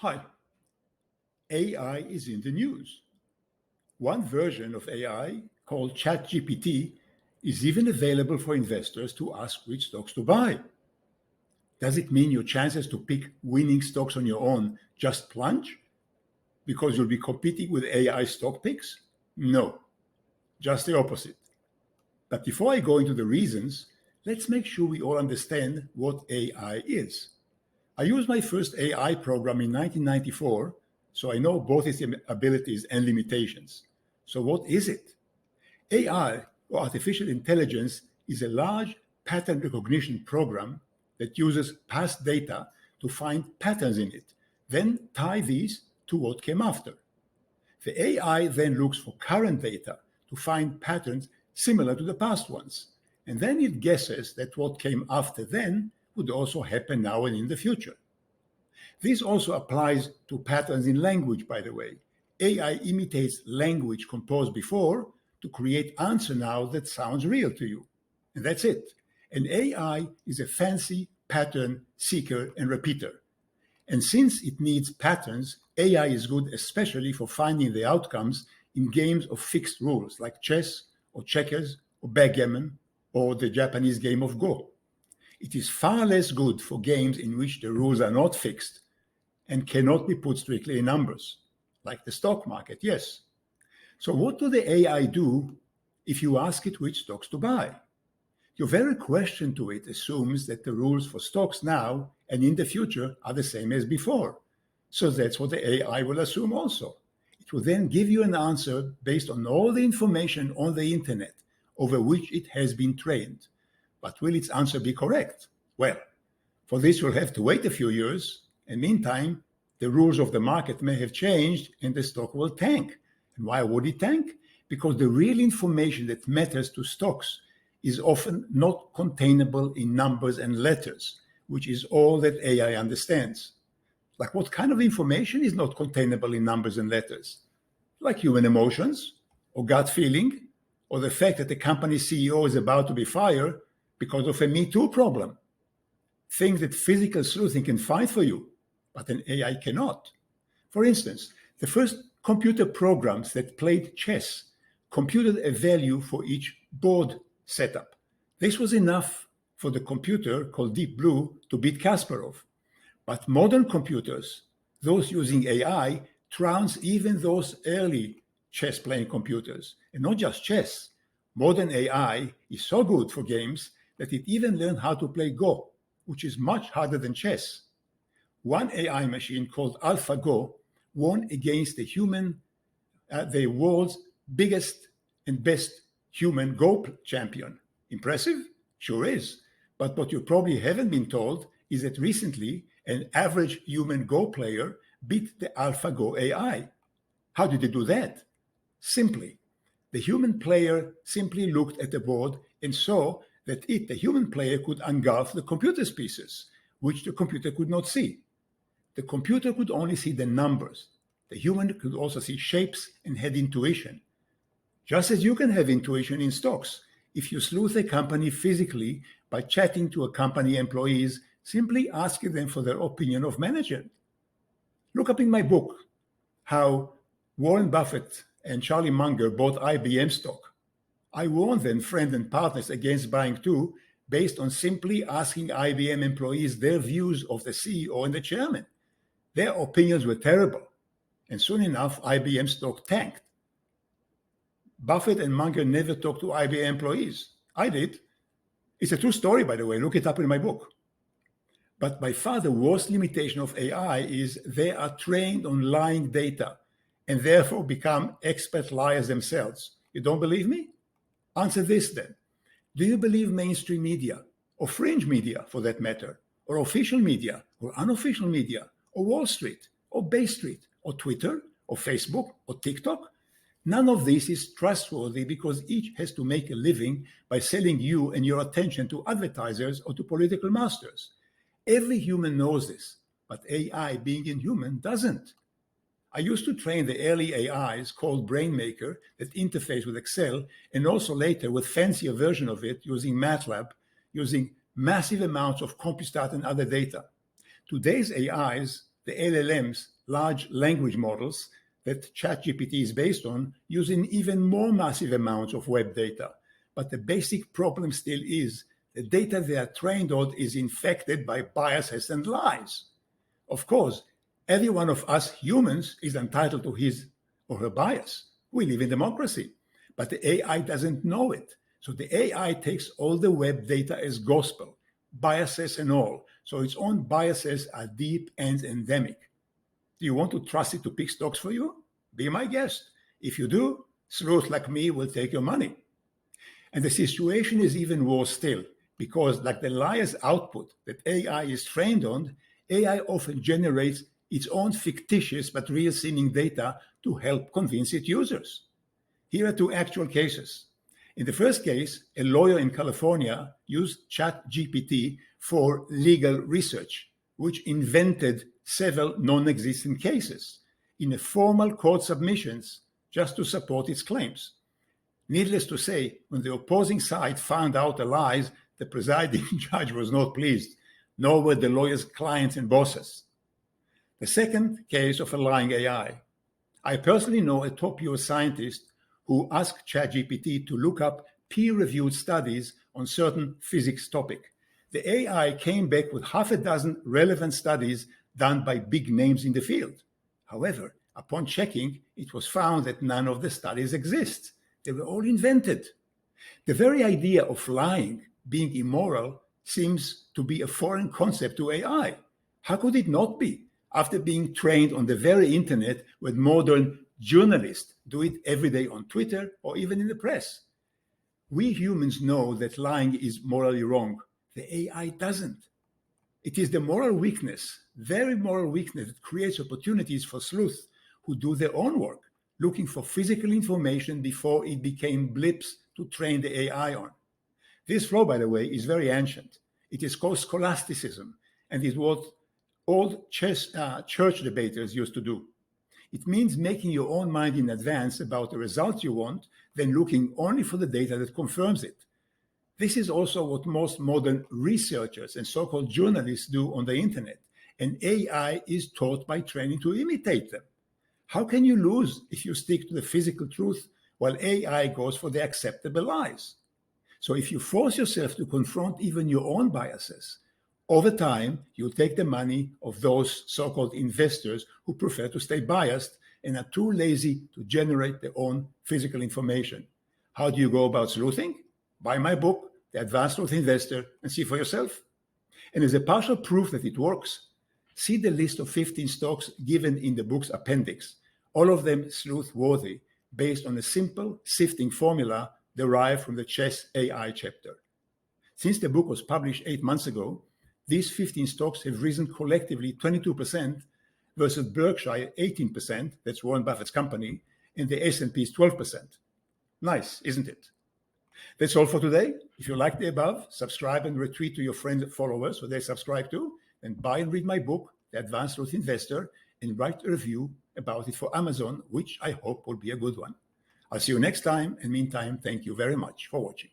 Hi, AI is in the news. One version of AI, called ChatGPT, is even available for investors to ask which stocks to buy. Does it mean your chances to pick winning stocks on your own just plunge because you'll be competing with AI stock picks? No, just the opposite. But before I go into the reasons, let's make sure we all understand what AI is. I used my first AI program in 1994, so I know both its abilities and limitations. So what is it? AI, or artificial intelligence, is a large pattern recognition program that uses past data to find patterns in it, then tie these to what came after. The AI then looks for current data to find patterns similar to the past ones, and then it guesses that what came after then would also happen now and in the future. This also applies to patterns in language, by the way. AI imitates language composed before to create answer now that sounds real to you. And that's it. An AI is a fancy pattern seeker and repeater. And since it needs patterns, AI is good especially for finding the outcomes in games of fixed rules like chess or checkers or backgammon or the Japanese game of Go. It is far less good for games in which the rules are not fixed and cannot be put strictly in numbers, like the stock market, yes. So what do the AI do if you ask it which stocks to buy? Your very question to it assumes that the rules for stocks now and in the future are the same as before. So that's what the AI will assume also. It will then give you an answer based on all the information on the internet over which it has been trained. But will its answer be correct? Well, for this you'll have to wait a few years, and meantime, the rules of the market may have changed and the stock will tank. And why would it tank? Because the real information that matters to stocks is often not containable in numbers and letters, which is all that AI understands. Like what kind of information is not containable in numbers and letters? Like human emotions, or gut feeling, or the fact that the company's CEO is about to be fired because of a Me Too problem. Things that physical sleuthing can find for you, but an AI cannot. For instance, the first computer programs that played chess computed a value for each board setup. This was enough for the computer called Deep Blue to beat Kasparov. But modern computers, those using AI, trounce even those early chess-playing computers. And not just chess. Modern AI is so good for games that it even learned how to play Go, which is much harder than chess. One AI machine called AlphaGo won against the world's biggest and best human Go champion. Impressive? Sure is. But what you probably haven't been told is that recently an average human Go player beat the AlphaGo AI. How did they do that? Simply, the human player simply looked at the board and saw that the human player, could engulf the computer's pieces, which the computer could not see. The computer could only see the numbers. The human could also see shapes and had intuition. Just as you can have intuition in stocks, if you sleuth a company physically by chatting to a company employees, simply asking them for their opinion of management. Look up in my book how Warren Buffett and Charlie Munger bought IBM stock. I warned then friends and partners against buying too, based on simply asking IBM employees their views of the CEO and the chairman. Their opinions were terrible, and soon enough, IBM stock tanked. Buffett and Munger never talked to IBM employees. I did. It's a true story, by the way. Look it up in my book. But by far the worst limitation of AI is they are trained on lying data and therefore become expert liars themselves. You don't believe me? Answer this then. Do you believe mainstream media, or fringe media for that matter, or official media, or unofficial media, or Wall Street, or Bay Street, or Twitter, or Facebook, or TikTok? None of this is trustworthy because each has to make a living by selling you and your attention to advertisers or to political masters. Every human knows this, but AI, being inhuman, doesn't. I used to train the early AIs called BrainMaker that interface with Excel, and also later with fancier version of it using MATLAB, using massive amounts of CompuStat and other data. Today's AIs the LLMs, large language models, that ChatGPT is based on, using even more massive amounts of web data. But the basic problem still is the data they are trained on is infected by biases and lies. Of course, every one of us humans is entitled to his or her bias. We live in democracy, but the AI doesn't know it. So the AI takes all the web data as gospel, biases and all. So its own biases are deep and endemic. Do you want to trust it to pick stocks for you? Be my guest. If you do, sleuths like me will take your money. And the situation is even worse still, because like the liar's output that AI is trained on, AI often generates its own fictitious but real-seeming data to help convince its users. Here are two actual cases. In the first case, a lawyer in California used ChatGPT for legal research, which invented several non-existent cases in a formal court submissions just to support its claims. Needless to say, when the opposing side found out the lies, the presiding judge was not pleased, nor were the lawyer's clients and bosses. The second case of a lying AI. I personally know a top US scientist who asked ChatGPT to look up peer-reviewed studies on certain physics topic. The AI came back with half a dozen relevant studies done by big names in the field. However, upon checking, it was found that none of the studies exist. They were all invented. The very idea of lying being immoral seems to be a foreign concept to AI. How could it not be, after being trained on the very internet where modern journalists do it every day on Twitter or even in the press? We humans know that lying is morally wrong. The AI doesn't. It is the moral weakness, very moral weakness, that creates opportunities for sleuths who do their own work, looking for physical information before it became blips to train the AI on. This flow, by the way, is very ancient. It is called scholasticism, and is what old church debaters used to do. It means making your own mind in advance about the results you want, then looking only for the data that confirms it. This is also what most modern researchers and so-called journalists do on the internet, and AI is taught by training to imitate them. How can you lose if you stick to the physical truth while AI goes for the acceptable lies? So if you force yourself to confront even your own biases, over time, you'll take the money of those so-called investors who prefer to stay biased and are too lazy to generate their own physical information. How do you go about sleuthing? Buy my book, The Advanced Sleuth Investor, and see for yourself. And as a partial proof that it works, see the list of 15 stocks given in the book's appendix, all of them sleuth-worthy, based on a simple sifting formula derived from the Chess AI chapter. Since the book was published 8 months ago, these 15 stocks have risen collectively 22% versus Berkshire 18%, that's Warren Buffett's company, and the S&P is 12%. Nice, isn't it? That's all for today. If you like the above, subscribe and retweet to your friends and followers so they subscribe too, and buy and read my book, The Advanced Sleuth Investor, and write a review about it for Amazon, which I hope will be a good one. I'll see you next time, and meantime, thank you very much for watching.